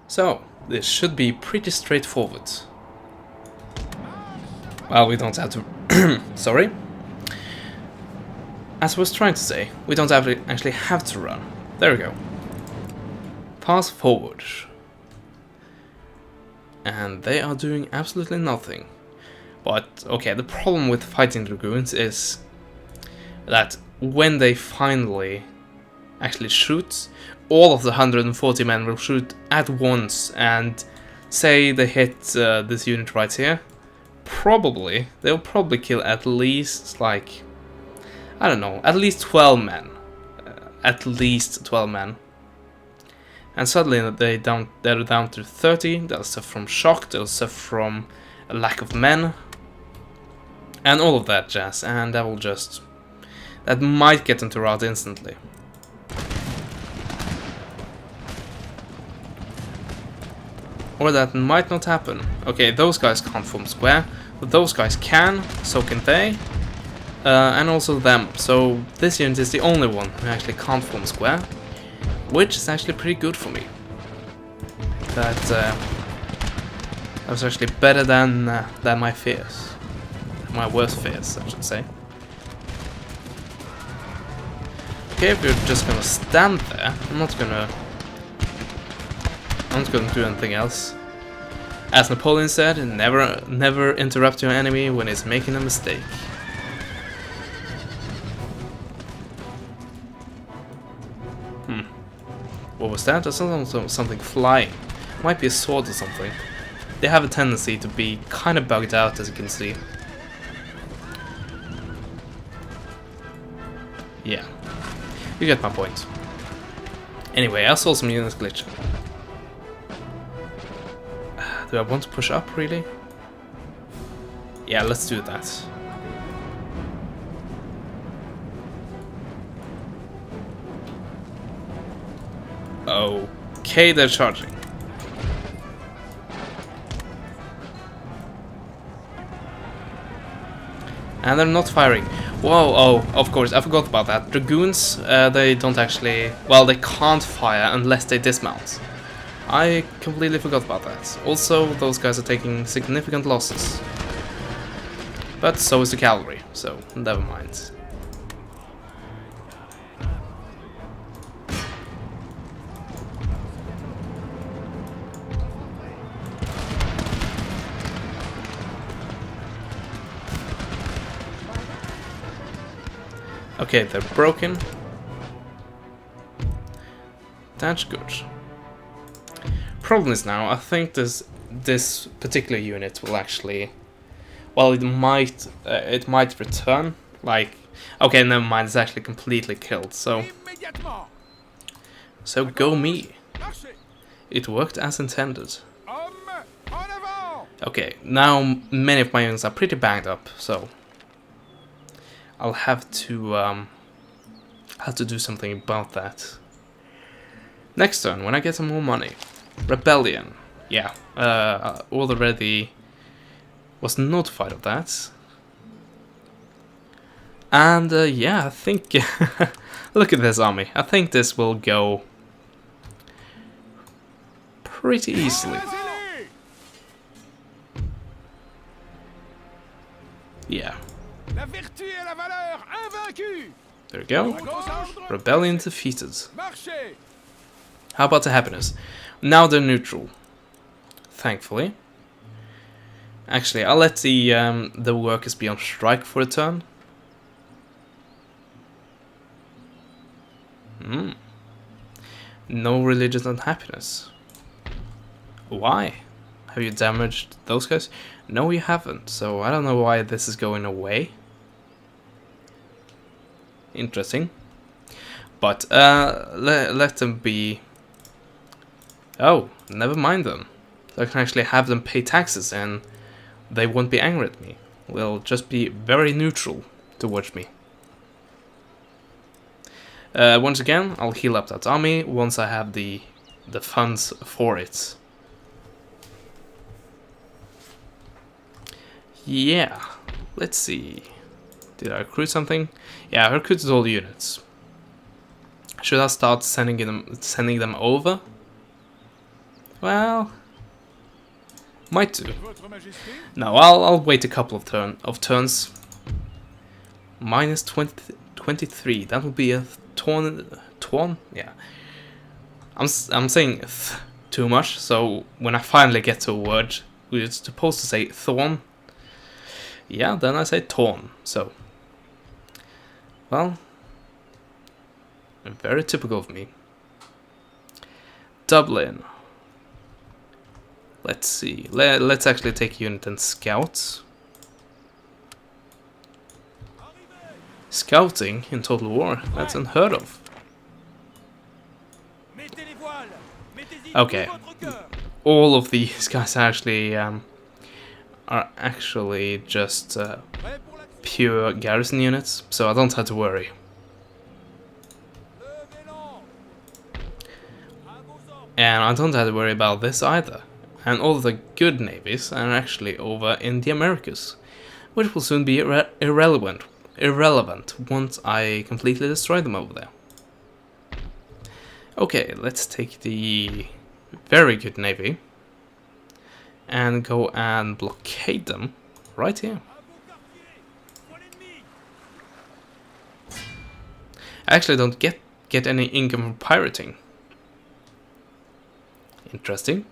So, this should be pretty straightforward. Well, we don't have to... Sorry. As I was trying to say, we don't actually have to run. There we go. Pass forward. And they are doing absolutely nothing. But, okay, the problem with fighting dragoons is that when they finally actually shoot, all of the 140 men will shoot at once, and say they hit this unit right here, they'll probably kill at least, like, I don't know, at least 12 men. At least 12 men. And suddenly they're down to 30, they'll suffer from shock, they'll suffer from a lack of men, and all of that jazz, and that will just... that might get them to rout instantly. Or that might not happen. Okay, those guys can't form square, but those guys can, so can they. And also them. So this unit is the only one who actually can't form square, which is actually pretty good for me. That was actually better than my fears. My worst fears, I should say. Okay, if you're just gonna stand there, I'm not gonna do anything else. As Napoleon said, never interrupt your enemy when he's making a mistake. What was that? I saw something flying. Might be a sword or something. They have a tendency to be kind of bugged out, as you can see. Yeah. You get my point. Anyway, I saw some units glitching. Do I want to push up, really? Yeah, let's do that. Okay, they're charging. And they're not firing. Whoa, oh, of course, I forgot about that. Dragoons, they don't actually... well, they can't fire unless they dismount. I completely forgot about that. Also, those guys are taking significant losses. But so is the cavalry, so never mind. Okay, they're broken. That's good. Problem is now, I think this particular unit will actually, well, it might return. Like, okay, never mind, it's actually completely killed. So go me. It worked as intended. Okay, now many of my units are pretty banged up, so I'll have to do something about that. Next turn, when I get some more money. Rebellion. Yeah, already was notified of that. And yeah, I think... look at this army. I think this will go pretty easily. Yeah. There we go. Rebellion defeated. How about the happiness? Now they're neutral. Thankfully. Actually, I'll let the workers be on strike for a turn. No religion and happiness. Why? Have you damaged those guys? No, you haven't. So I don't know why this is going away. Interesting. But let them be. Oh, never mind them. So I can actually have them pay taxes and they won't be angry at me. They'll just be very neutral towards me. Once again, I'll heal up that army once I have the funds for it. Yeah, let's see. Did I recruit something? Yeah, I recruited all the units. Should I start sending them over? Well, might do. No, I'll wait a couple of turns. Minus 23. That will be a twan. Yeah. I'm saying too much. So when I finally get to a word, we're supposed to say thorn. Yeah, then I say torn. So, well, very typical of me. Dublin. Let's see. Let's actually take unit and scouts. Scouting in Total War. That's unheard of. Okay. All of these guys actually are actually just pure garrison units, so I don't have to worry. And I don't have to worry about this either. And all the good navies are actually over in the Americas, which will soon be irrelevant once I completely destroy them over there. Okay, let's take the very good navy and go and blockade them right here. I actually don't get any income from pirating. Interesting.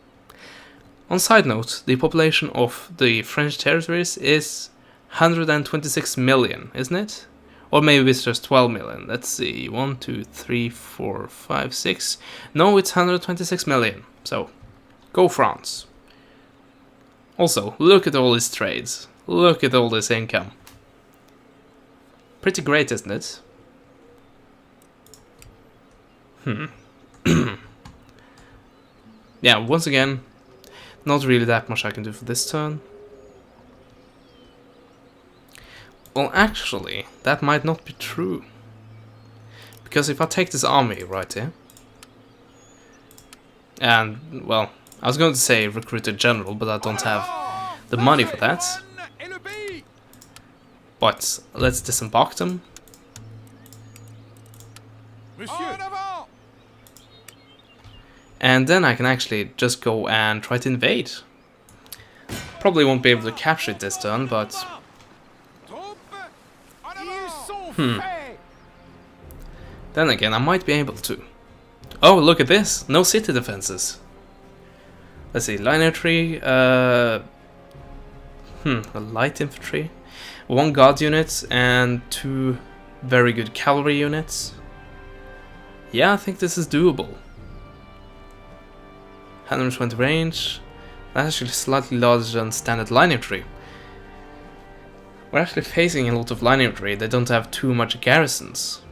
On side note, the population of the French territories is 126 million, isn't it? Or maybe it's just 12 million. Let's see. 1, 2, 3, 4, 5, 6. No, it's 126 million. So, go France. Also, look at all these trades. Look at all this income. Pretty great, isn't it? Yeah, once again, not really that much I can do for this turn. Well, actually, that might not be true. Because if I take this army right here, and, well, I was going to say recruit a general, but I don't have the money for that. But let's disembark them. And then I can actually just go and try to invade. Probably won't be able to capture it this turn, but... Then again, I might be able to. Oh, look at this! No city defenses. Let's see, line infantry, light infantry, 1 guard unit, and 2 very good cavalry units. Yeah, I think this is doable. 120 range. That's actually slightly larger than standard line infantry. We're actually facing a lot of line infantry. They don't have too much garrisons.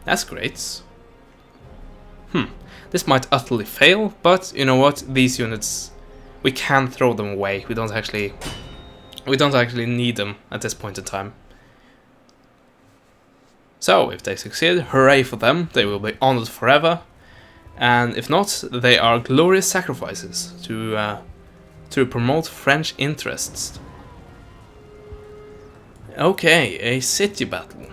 That's great. This might utterly fail, but you know what? These units, we can throw them away. We don't actually need them at this point in time. So if they succeed, hooray for them. They will be honored forever. And if not, they are glorious sacrifices to promote French interests. Okay, a city battle.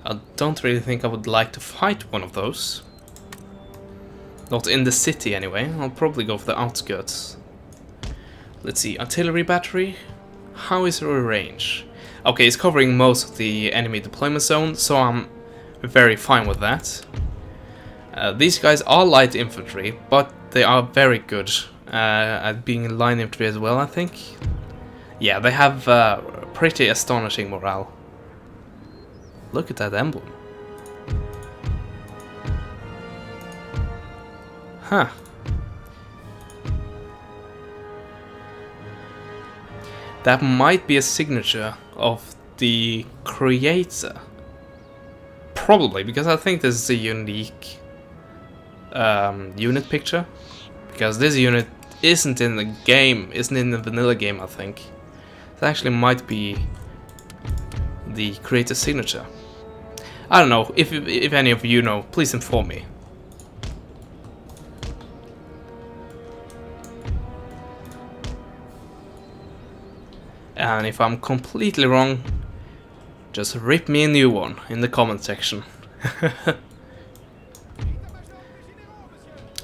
I don't really think I would like to fight one of those. Not in the city anyway. I'll probably go for the outskirts. Let's see, artillery battery. How is her range? Okay, it's covering most of the enemy deployment zone, so I'm very fine with that. These guys are light infantry, but they are very good at being line infantry as well, I think. Yeah, they have pretty astonishing morale. Look at that emblem. Huh. That might be a signature of the creator. Probably, because I think this is a unique unit picture. Because this unit isn't in the game, isn't in the vanilla game, I think. It actually might be the creator's signature. I don't know, if any of you know, please inform me. And if I'm completely wrong, just rip me a new one in the comment section.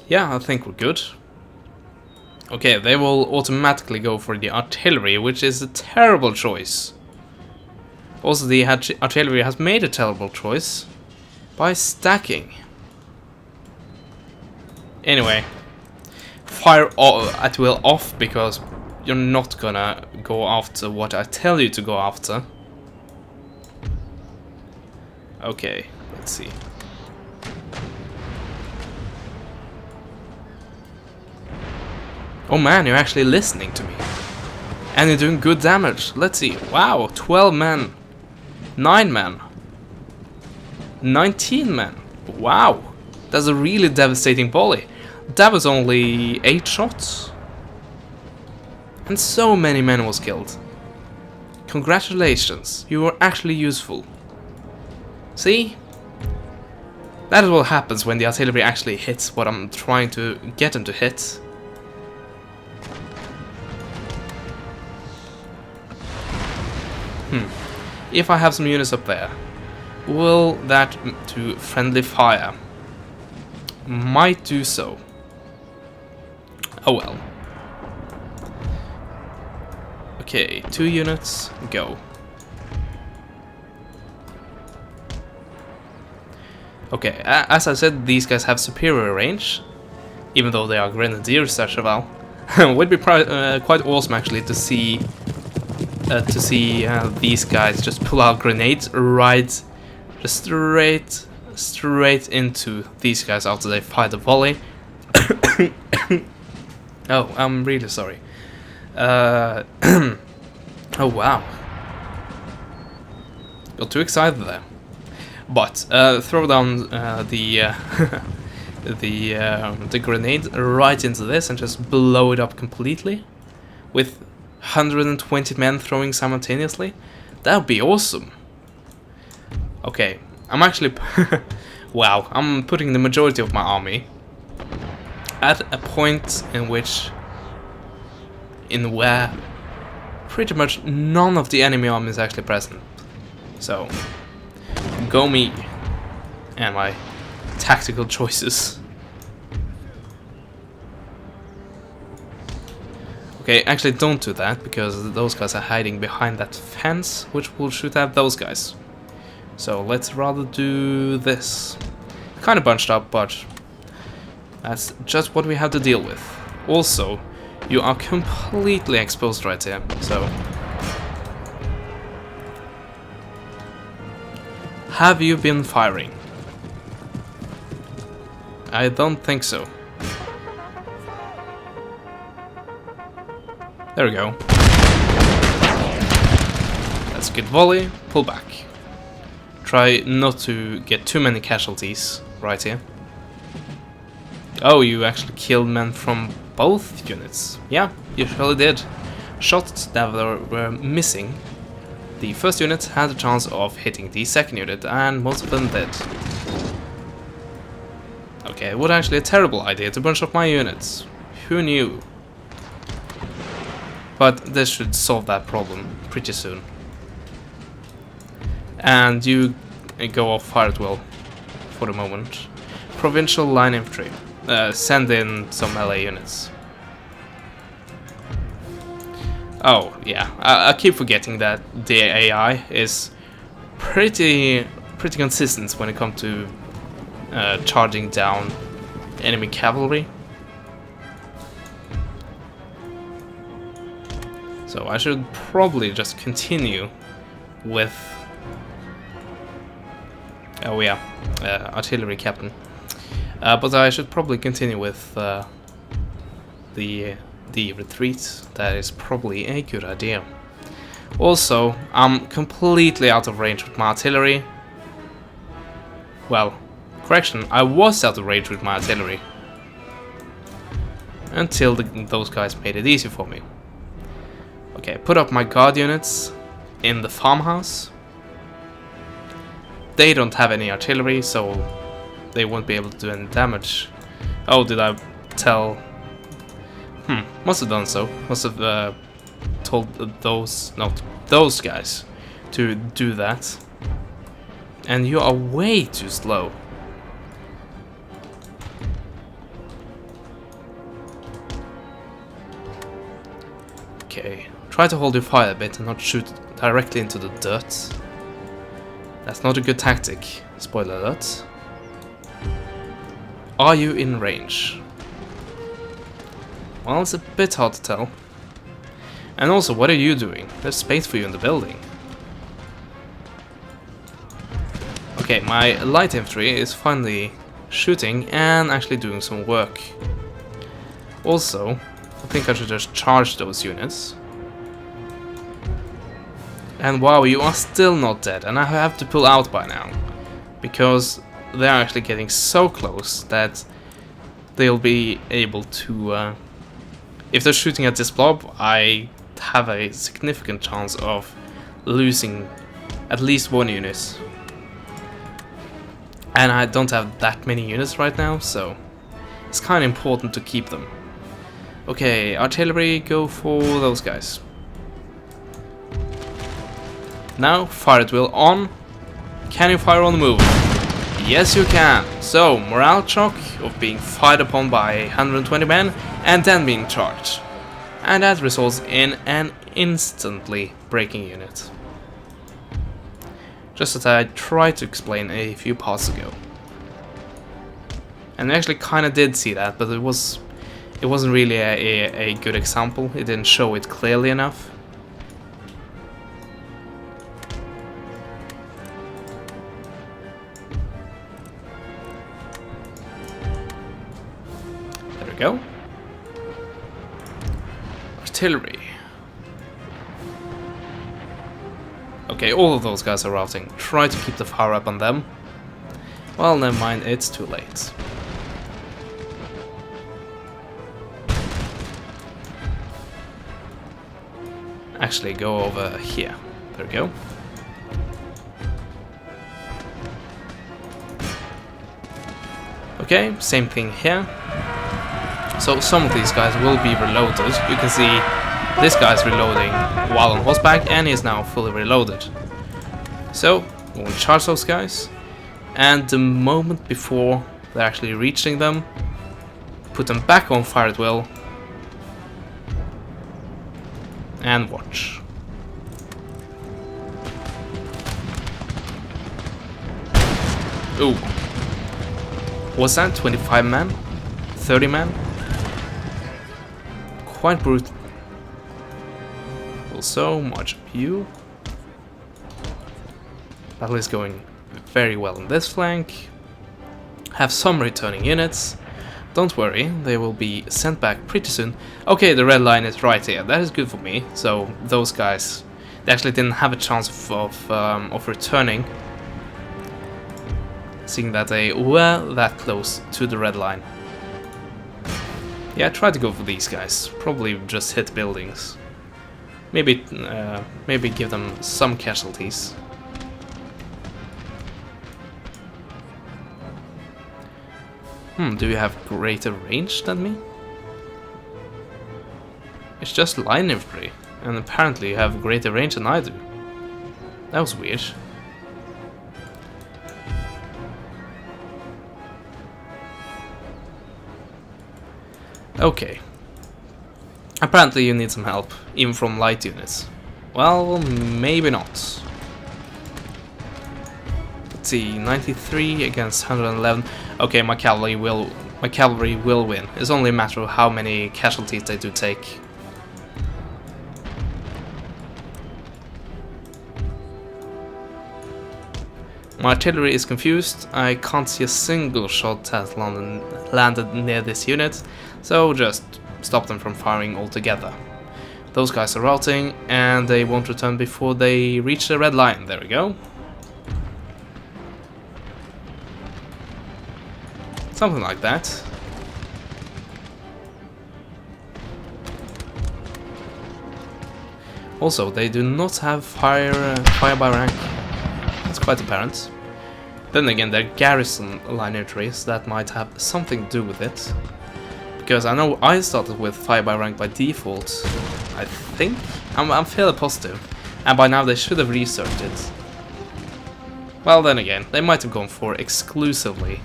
yeah, I think we're good. Okay, they will automatically go for the artillery, which is a terrible choice. Also, the artillery has made a terrible choice by stacking. Anyway, fire at will off, because you're not gonna go after what I tell you to go after. Okay, let's see. Oh man, you're actually listening to me. And you're doing good damage. Let's see. Wow, 12 men. 9 men. 19 men. Wow. That's a really devastating volley. That was only 8 shots. And so many men was killed. Congratulations. You were actually useful. See? That is what happens when the artillery actually hits what I'm trying to get them to hit. If I have some units up there, will that do friendly fire? Might do so. Oh well. Okay, 2 units, go. Okay, as I said, these guys have superior range, even though they are grenadiers as well. Would be quite awesome actually to see these guys just pull out grenades right, just straight into these guys after they fire the volley. Oh, I'm really sorry. Oh wow, got too excited there. But throw down the grenade right into this and just blow it up completely with 120 men throwing simultaneously. That would be awesome. Okay, I'm actually wow, I'm putting the majority of my army at a point in where pretty much none of the enemy army is actually present. So go me and my tactical choices. Okay, actually don't do that, because those guys are hiding behind that fence, which will shoot at those guys. So let's rather do this. Kind of bunched up, but that's just what we have to deal with. Also, you are completely exposed right here, so... Have you been firing? I don't think so. There we go. That's a good volley. Pull back. Try not to get too many casualties right here. Oh, you actually killed men from both units. Yeah, you surely did. Shots that were missing. The first unit had a chance of hitting the second unit, and most of them did. Okay, it was actually a terrible idea to bunch up my units. Who knew? But this should solve that problem pretty soon. And you go off fire at will for the moment. Provincial line infantry. Send in some melee units. Oh, yeah. I keep forgetting that the AI is pretty consistent when it comes to charging down enemy cavalry. So I should probably just continue with... Oh yeah, artillery captain. But I should probably continue with the retreat. That is probably a good idea. Also, I'm completely out of range with my artillery. Well, correction, I was out of range with my artillery. Until those guys made it easy for me. Okay, put up my guard units in the farmhouse. They don't have any artillery, so they won't be able to do any damage. Oh, did I tell... must have done so. Must have told those guys to do that. And you are way too slow. Okay, try to hold your fire a bit and not shoot directly into the dirt. That's not a good tactic, spoiler alert. Are you in range? Well, it's a bit hard to tell. And also, what are you doing? There's space for you in the building. Okay, my light infantry is finally shooting and actually doing some work. Also, I think I should just charge those units. And wow, you are still not dead, and I have to pull out by now. Because they're actually getting so close that they'll be able to... if they're shooting at this blob, I have a significant chance of losing at least one unit. And I don't have that many units right now, so it's kind of important to keep them. Okay, artillery, go for those guys. Now, fire at will on. Can you fire on the move? Yes, you can. So, morale shock of being fired upon by 120 men and then being charged. And that results in an instantly breaking unit. Just as I tried to explain a few parts ago. And I actually kind of did see that, but it wasn't really a good example. It didn't show it clearly enough. There we go. Artillery. Okay, all of those guys are routing. Try to keep the fire up on them. Well, never mind, it's too late. Actually, go over here. There we go. Okay, same thing here. So some of these guys will be reloaded. You can see this guy's reloading while on horseback and is now fully reloaded. So, we'll charge those guys. And the moment before they're actually reaching them, put them back on fire at will. And watch. Ooh. Was that 25 men? 30 men? Quite brutal. So much of you. Battle is going very well on this flank. Have some returning units. Don't worry, they will be sent back pretty soon. Okay, the red line is right here. That is good for me. So those guys, they actually didn't have a chance of returning, seeing that they were that close to the red line. Yeah, try to go for these guys. Probably just hit buildings. Maybe give them some casualties. Do you have greater range than me? It's just line infantry, and apparently you have greater range than I do. That was weird. Okay. Apparently you need some help, even from light units. Well, maybe not. Let's see, 93 against 111. Okay, my cavalry will win. It's only a matter of how many casualties they do take. My artillery is confused. I can't see a single shot has landed near this unit, so just stop them from firing altogether. Those guys are routing, and they won't return before they reach the red line. There we go. Something like that. Also, they do not have fire by rank. It's quite apparent. Then again, they're garrison line infantry, so that might have something to do with it. Because I know I started with fire by rank by default, I think. I'm fairly positive. And by now they should have researched it. Well, then again, they might have gone for exclusively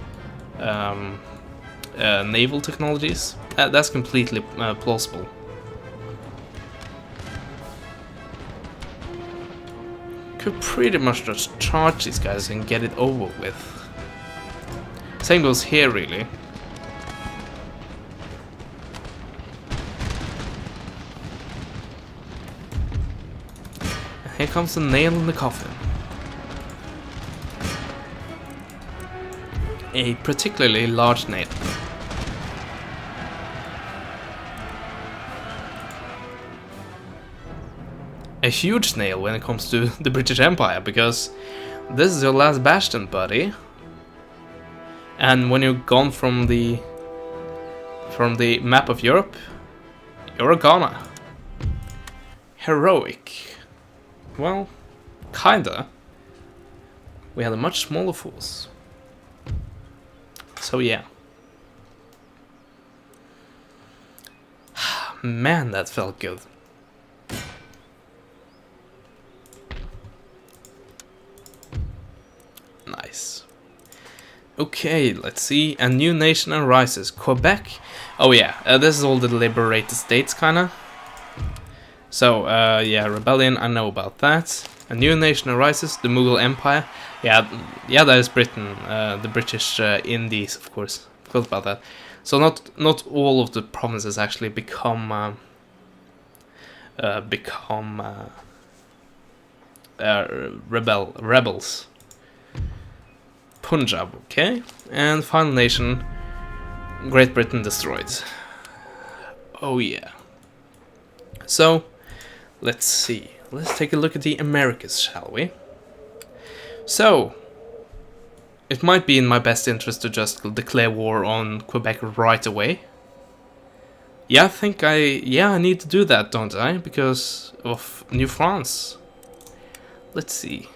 naval technologies. That's completely plausible. could pretty much just charge these guys and get it over with. Same goes here, really. And here comes the nail in the coffin. A particularly large nail. A huge nail when it comes to the British Empire, because this is your last bastion, buddy. And when you're gone from the map of Europe, you're a goner. Heroic. Well, kinda. We had a much smaller force. So yeah. Man, that felt good. Nice. Okay, let's see. A new nation arises. Quebec. Oh yeah, this is all the liberated states, kinda. So, yeah, rebellion, I know about that. A new nation arises, the Mughal Empire. Yeah, that is Britain, the British Indies, of course. Forgot about that. So not all of the provinces actually become rebels. Punjab, okay. And final nation, Great Britain destroyed. Oh yeah. So, let's see. Let's take a look at the Americas, shall we? So, it might be in my best interest to just declare war on Quebec right away. Yeah, I think I need to do that, don't I? Because of New France. Let's see.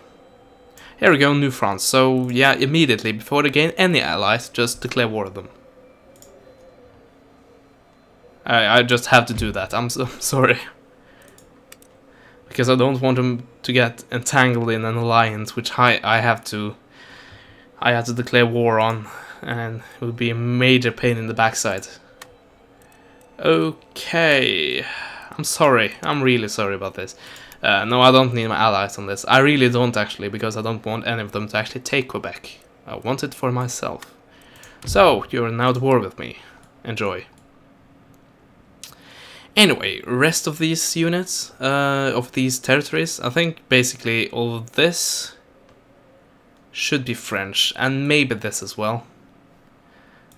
Here we go, New France. So, yeah, immediately, before they gain any allies, just declare war on them. I just have to do that. I'm so sorry. Because I don't want them to get entangled in an alliance, which I have to declare war on, and it would be a major pain in the backside. Okay, I'm sorry. I'm really sorry about this. No, I don't need my allies on this. I really don't, actually, because I don't want any of them to actually take Quebec. I want it for myself. So, you're now at war with me. Enjoy. Anyway, rest of these units, of these territories, I think basically all of this should be French, and maybe this as well.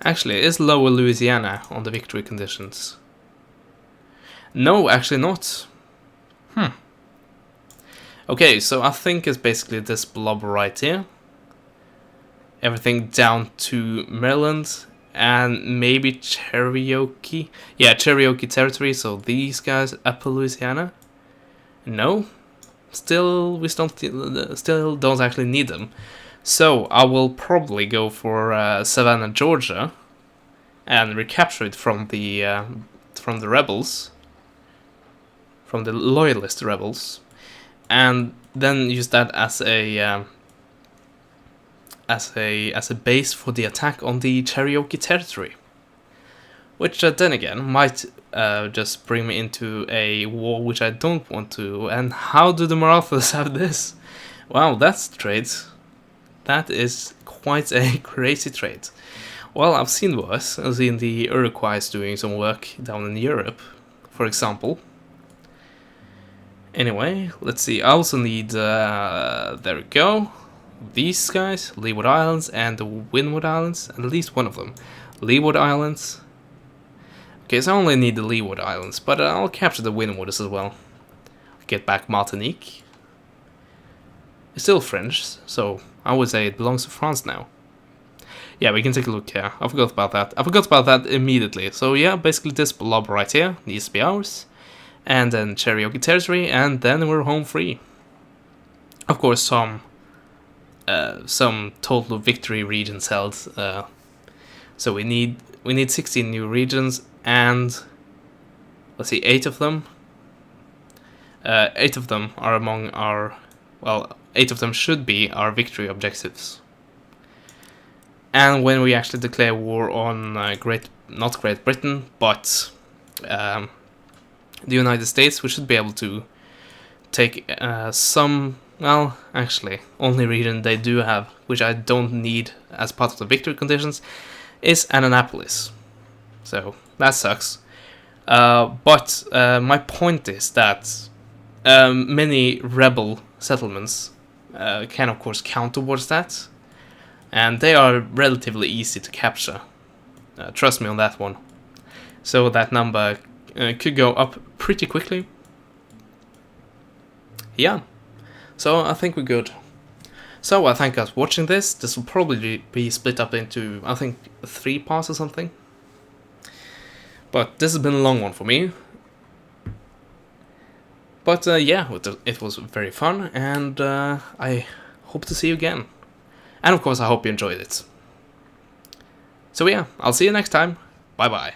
Actually, is Lower Louisiana on the victory conditions? No, actually not. Okay, so I think it's basically this blob right here. Everything down to Maryland. And maybe Cherokee. Yeah, Cherokee territory, so these guys up to Louisiana. No. We still don't actually need them. So I will probably go for Savannah, Georgia, and recapture it from the rebels, from the loyalist rebels, and then use that as a base for the attack on the Cherokee territory, which then again might just bring me into a war which I don't want to. And how do the Marathas have this? Wow, that's a trade. That is quite a crazy trade. Well, I've seen worse. I've seen the Iroquois doing some work down in Europe, for example. Anyway, let's see. I also need there we go. These guys, Leeward Islands and the Windward Islands, at least one of them. Leeward Islands. Okay, so I only need the Leeward Islands, but I'll capture the Windwards as well. Get back Martinique. It's still French, so I would say it belongs to France now. Yeah, we can take a look here. I forgot about that. I forgot about that immediately. So yeah, basically this blob right here needs to be ours. And then Cherokee territory, and then we're home free. Of course, some total victory regions held. So we need 16 new regions, and let's see, 8 of them. 8 of them are among our, well, 8 of them should be our victory objectives. And when we actually declare war on not Great Britain, but the United States, we should be able to take some well, actually, only region they do have, which I don't need as part of the victory conditions, is Annapolis. So, that sucks. But my point is that many rebel settlements can, of course, count towards that, and they are relatively easy to capture. Trust me on that one. So that number could go up pretty quickly. Yeah, so I think we're good. So I thank you guys for watching this. This will probably be split up into, I think, 3 parts or something. But this has been a long one for me. But yeah, it was very fun, and I hope to see you again. And of course, I hope you enjoyed it. So yeah, I'll see you next time. Bye bye.